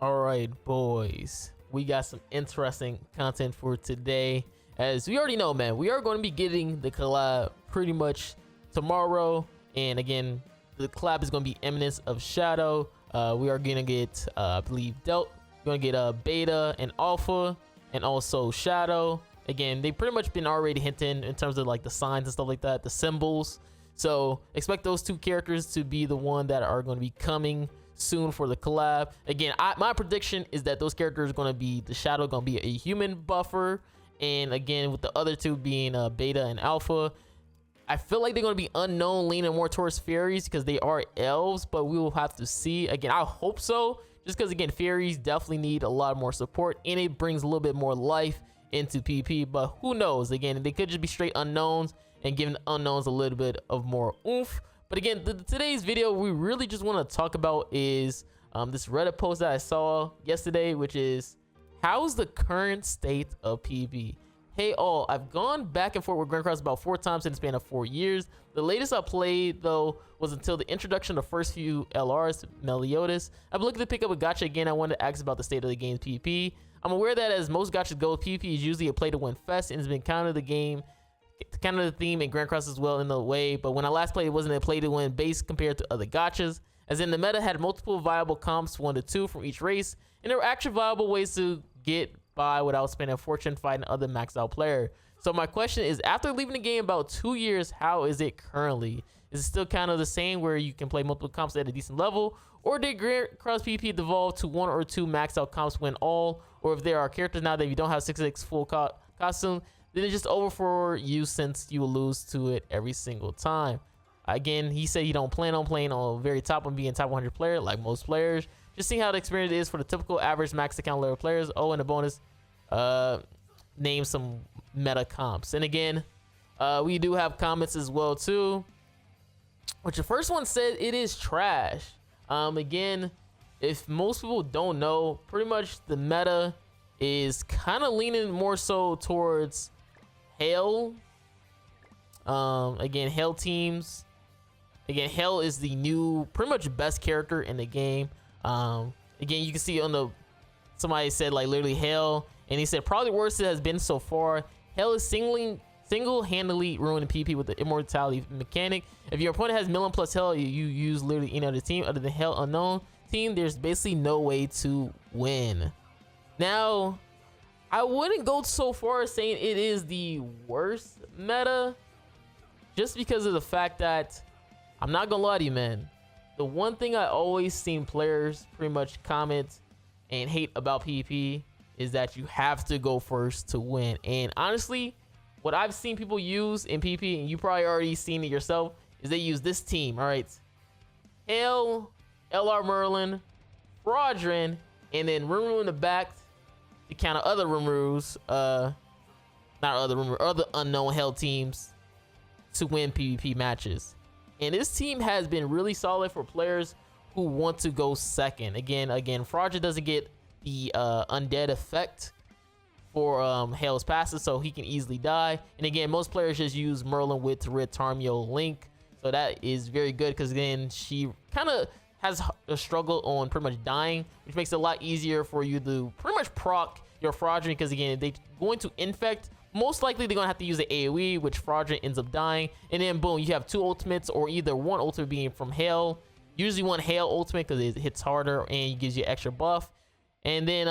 All right, boys, we got some interesting content for today. As we already know, man, we are going to be getting the collab pretty much tomorrow. And again, the collab is going to be Eminence of Shadow. We are going to get, I believe, We're going to get Beta and Alpha and also Shadow. Again, they've pretty much been already hinting in terms of like the signs and stuff like that, the symbols. So expect those two characters to be the one that are going to be coming soon for the collab. Again, my prediction is that those characters are going to be the Shadow, going to be a human buffer, and again with the other two being Beta and Alpha. I feel like they're going to be unknown, leaning more towards fairies because they are elves, but we will have to see. Again, I hope so, just because again, fairies definitely need a lot more support, and it brings a little bit more life into PvP. But who knows? Again, they could just be straight unknowns and giving unknowns a little bit of more oomph. But again, today's video we really just want to talk about is this Reddit post that I saw yesterday, which is how's the current state of PvP. Hey all, I've gone back and forth with grandcross about 4 times in the span of 4 years. The latest I played though was until the introduction of the first few LRs, Meliodas. I'm looking to pick up a gacha again. I wanted to ask about the state of the game's PvP. I'm aware that as most gachas go, PvP is usually a play to win fest and has been kind of the theme in grandcross as well in a way. But when I last played, it wasn't a play to win base compared to other gachas, as in the meta had multiple viable comps 1 to 2 from each race, and there were actually viable ways to get by without spending a fortune fighting other maxed out player. So my question is, after leaving the game about 2 years, how is it currently? Is it still kind of the same where you can play multiple comps at a decent level, or did grandcross PvP devolve to 1 or 2 maxed out comps win all? Or if there are characters now that you don't have 6x full costume, then it's just over for you since you will lose to it every single time. Again, he said he don't plan on playing on very top and being top 100 player like most players. Just seeing how the experience is for the typical average max account level players. Oh, and a bonus, name some meta comps. And again, we do have comments as well too, which the first one said it is trash. Again, if most people don't know, pretty much the meta is kind of leaning more so towards Hell. Again, Hell teams. Again, Hell is the new pretty much best character in the game. Again, you can see on the somebody said like literally Hell, and he said probably the worst it has been so far. Hell is single-handedly ruining PvP with the immortality mechanic. If your opponent has million plus Hell, you use literally any other team other than Hell unknown team, there's basically no way to win. Now, I wouldn't go so far as saying it is the worst meta, just because of the fact that I'm not gonna lie to you, man. The one thing I always seen players pretty much comment and hate about PvP is that you have to go first to win. And honestly, what I've seen people use in PvP, and you probably already seen it yourself, is they use this team. All right, Hell, LR Merlin, Fraudrin, and then Rimuru in the back to counter other Rimurus, not other Rimuru, other unknown Hell teams to win PvP matches. And this team has been really solid for players who want to go second. Again, Fraudrin doesn't get the undead effect for Hell's passes, so he can easily die. And again, most players just use Merlin with Tarmio Link, so that is very good because again, she kind of has a struggle on pretty much dying, which makes it a lot easier for you to pretty much proc your Fraudrin, because again, they're going to infect. Most likely they're gonna have to use the AoE, which Fraudrin ends up dying, and then boom, you have 2 ultimates, or either one ultimate being from Hell, usually one Hell ultimate because it hits harder and it gives you extra buff, and then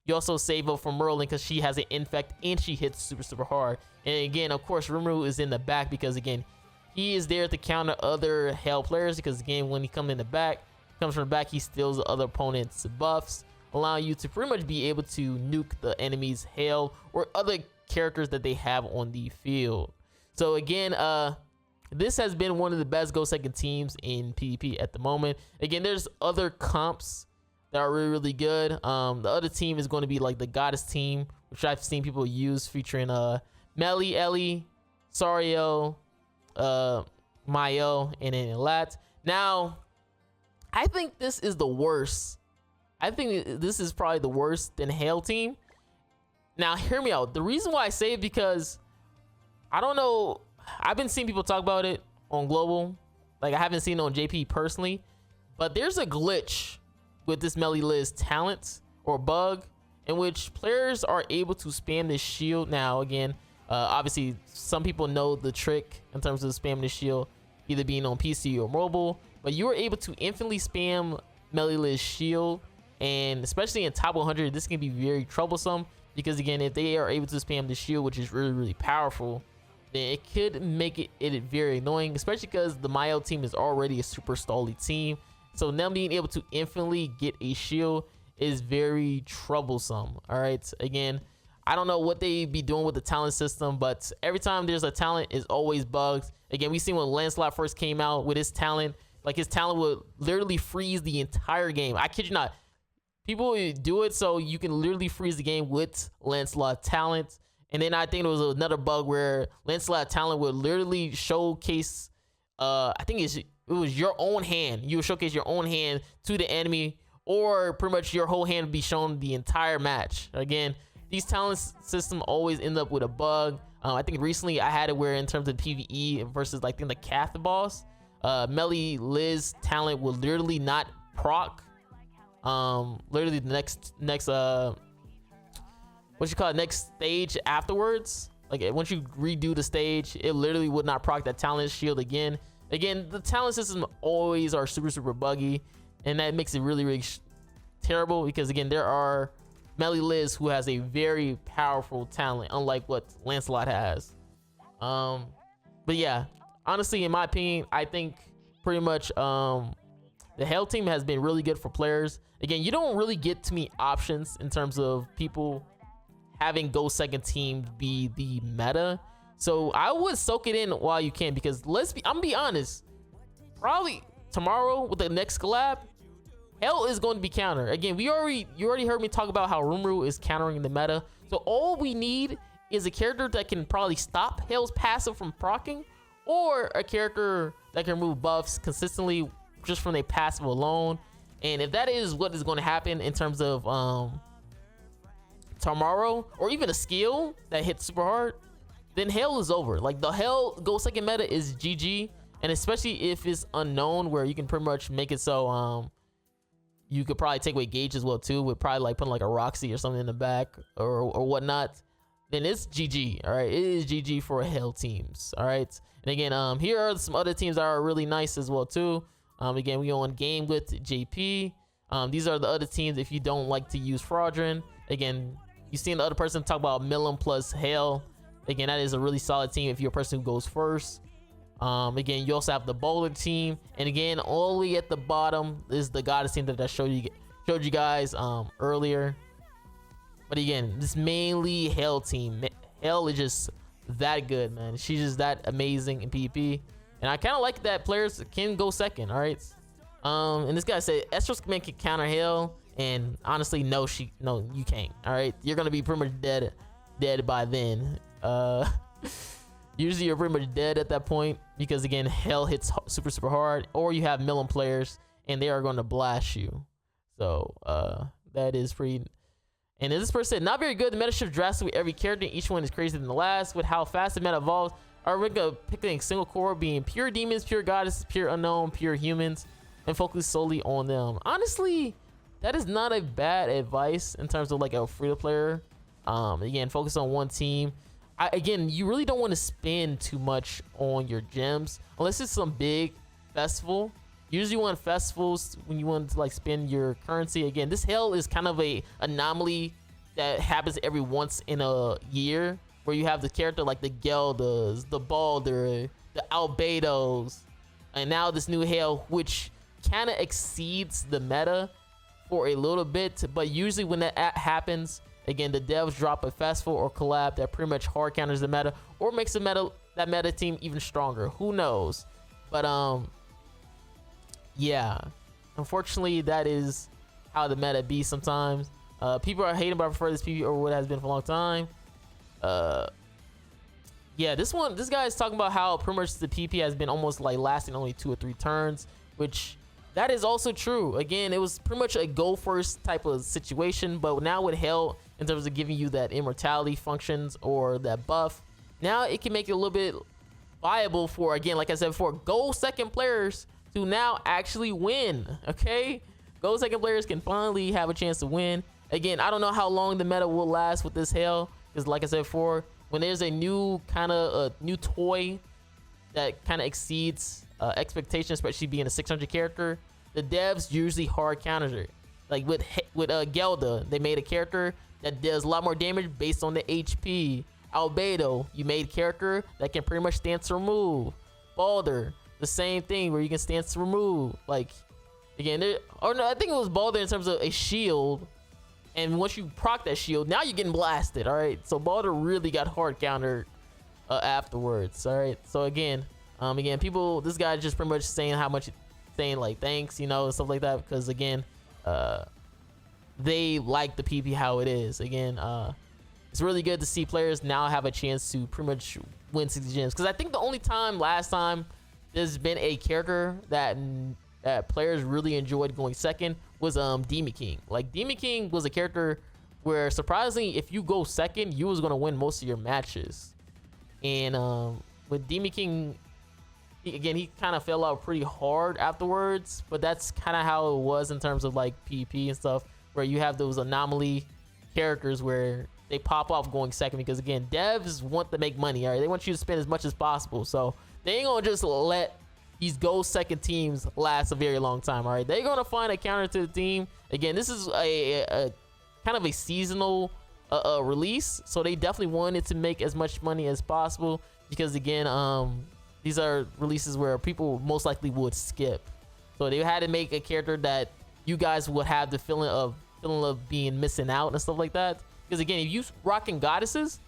you also save up for Merlin because she has an infect and she hits super hard. And again, of course, Rimuru is in the back because again, he is there to counter other Hell players, because again, when he comes from the back, he steals the other opponent's buffs, allowing you to pretty much be able to nuke the enemy's Hell or other characters that they have on the field. So again, this has been one of the best go second teams in PvP at the moment. Again, there's other comps that are really good. The other team is going to be like the Goddess team, which I've seen people use, featuring Melly, Ellie, Sario, Mayo, and then Lat. Now, I think this is the worst. I think this is probably the worst than Hell team. Now, hear me out. The reason why I say it, because I don't know. I've been seeing people talk about it on Global. Like, I haven't seen it on JP personally. But there's a glitch with this Marilli Liz talent or bug, in which players are able to spam this shield. Now again, obviously some people know the trick in terms of spamming the shield, either being on PC or mobile, but you are able to infinitely spam Marilli Liz shield, and especially in top 100, this can be very troublesome, because again, if they are able to spam the shield, which is really powerful, then it could make it very annoying, especially because the Mayo team is already a super stally team. So them being able to infinitely get a shield is very troublesome. All right, again, I don't know what they be doing with the talent system, but every time there's a talent, is always bugs. Again, we seen when Lancelot first came out with his talent, like his talent would literally freeze the entire game. I kid you not. People do it so you can literally freeze the game with Lancelot talent. And then I think there was another bug where Lancelot talent would literally showcase, I think it was your own hand. You would showcase your own hand to the enemy, or pretty much your whole hand would be shown the entire match. Again, these talent systems always end up with a bug. I think recently I had it where in terms of PvE versus like the Cath boss, Marilli Liz talent will literally not proc. Literally the next next stage afterwards, like once you redo the stage, it literally would not proc that talent shield again. The talent system always are super buggy, and that makes it really terrible, because again, there are Marilli Liz who has a very powerful talent, unlike what Lancelot has. But yeah, honestly, in my opinion, I think pretty much the Hell team has been really good for players. Again, you don't really get too many options in terms of people having Go second team be the meta. So I would soak it in while you can, because I'm gonna be honest, probably tomorrow with the next collab, Hell is going to be counter. Again, you already heard me talk about how Rumru is countering the meta. So all we need is a character that can probably stop Hell's passive from proccing, or a character that can remove buffs consistently just from their passive alone. And if that is what is going to happen in terms of tomorrow, or even a skill that hits super hard, then Hell is over. Like, the Hell Go second meta is GG. And especially if it's unknown, where you can pretty much make it so you could probably take away Gage as well too, with probably like putting like a Roxy or something in the back or whatnot, then it's GG. All right, it is GG for Hell teams. All right, and again, here are some other teams that are really nice as well too. Again, we on game with JP. These are the other teams if you don't like to use Fraudrin. Again, you seen the other person talk about Milim plus Hell. Again, that is a really solid team if you're a person who goes first. Again, you also have the Bowler team, and again, all the way at the bottom is the Goddess team that I showed you guys earlier. But again, this mainly Hell team. Hell is just that good, man. She's just that amazing in PvP, and I kind of like that players can go second. All right, and this guy said Estros man can counter Hell, and honestly, no, you can't. All right, you're gonna be pretty much dead by then. Usually you're pretty much dead at that point, because again, Hell hits super hard, or you have Milim players and they are going to blast you. So that is pretty. And this person said, not very good. The meta shifts drastically with every character. Each one is crazier than the last. With how fast the meta evolves, are we gonna pick a single core, being pure demons, pure goddesses, pure unknown, pure humans, and focus solely on them? Honestly, that is not a bad advice in terms of like a free to player. Again, focus on one team. Again, you really don't want to spend too much on your gems unless it's some big festival. Usually you want festivals when you want to like spend your currency. Again, this Hell is kind of a anomaly that happens every once in a year, where you have the character like the Geldas, the Balder, the Albedos, and now this new Hell, which kind of exceeds the meta for a little bit. But usually when that happens, again, the devs drop a festival or collab that pretty much hard counters the meta, or makes the meta team even stronger. Who knows? But yeah, unfortunately, that is how the meta be sometimes. People are hating, but I prefer this PvP over what has been for a long time. Yeah, this guy is talking about how pretty much the PvP has been almost like lasting only 2 or 3 turns, which that is also true. Again, it was pretty much a go first type of situation, but now with Hell, in terms of giving you that immortality functions or that buff, now it can make it a little bit viable for, again, like I said before, go second players to now actually win. Okay, gold second players can finally have a chance to win. Again, I don't know how long the meta will last with this hell, because like I said before, when there's a new kind of new toy that kind of exceeds expectations, especially being a 600 character, the devs usually hard counters it. Like with Gelda, they made a character that does a lot more damage based on the HP. Albedo, you made a character that can pretty much stance remove. Balder, the same thing where you can stance remove. Like again, or no, I think it was Balder in terms of a shield. And once you proc that shield, now you're getting blasted. All right, so Balder really got hard countered afterwards. All right, so again, people, this guy just pretty much saying how much, saying like thanks, you know, and stuff like that, because again, they like the PP how it is. Again, it's really good to see players now have a chance to pretty much win 60 gems, because I think the only time last time there's been a character that players really enjoyed going second was Demon King. Like Demon King was a character where surprisingly, if you go second, you was gonna win most of your matches. And with Demon King, he kind of fell out pretty hard afterwards, but that's kind of how it was in terms of like PvP and stuff, where you have those anomaly characters where they pop off going second, because again, devs want to make money. All right, they want you to spend as much as possible, so they ain't gonna just let these gold second teams last a very long time. All right, they're gonna find a counter to the team. Again, this is a kind of a seasonal release, so they definitely wanted to make as much money as possible, because again, these are releases where people most likely would skip, so they had to make a character that you guys would have the feeling of being missing out and stuff like that. Because again, if you rocking goddesses,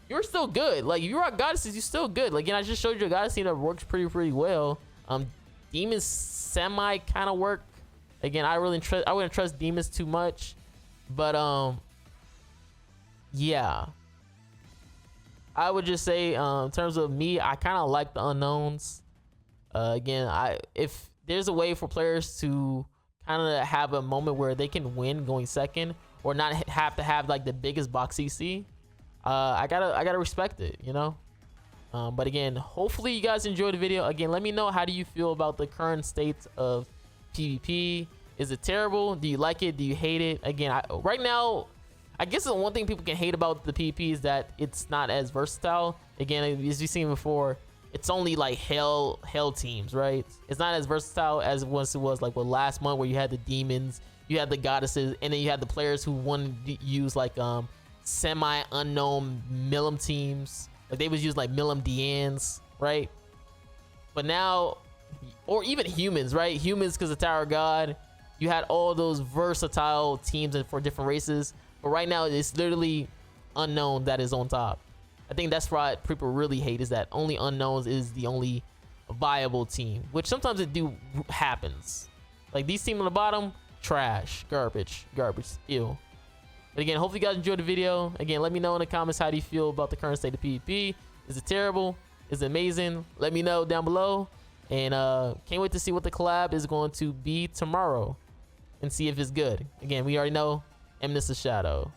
you're still good. Like if you rock goddesses, you're still good. Like again, I just showed you a goddess team that works pretty well. Demons semi kind of work. Again, I wouldn't trust demons too much, but yeah, I would just say in terms of me, I kind of like the unknowns. Again, if there's a way for players to kind of have a moment where they can win going second, or not have to have like the biggest box CC, I gotta respect it, you know. But again, hopefully you guys enjoyed the video. Again, let me know, how do you feel about the current state of PvP? Is it terrible? Do you like it? Do you hate it? Again, right now, I guess the one thing people can hate about the PvP is that it's not as versatile. Again, as you've seen before, it's only like hell teams, right? It's not as versatile as once it was like last month, where you had the demons, you had the goddesses, and then you had the players who wanted to use like semi-unknown Milim teams. Like they was use like Milim Dians, right? But now, or even humans, right? Humans, because of Tower God, you had all those versatile teams for different races. But right now, it's literally unknown that is on top. I think that's why people really hate, is that only unknowns is the only viable team, which sometimes it happens. Like these teams on the bottom, trash, garbage, ew. But again, hopefully you guys enjoyed the video. Again, let me know in the comments, how do you feel about the current state of PvP? Is it terrible? Is it amazing? Let me know down below. And can't wait to see what the collab is going to be tomorrow, and see if it's good. Again, we already know Eminence of Shadow.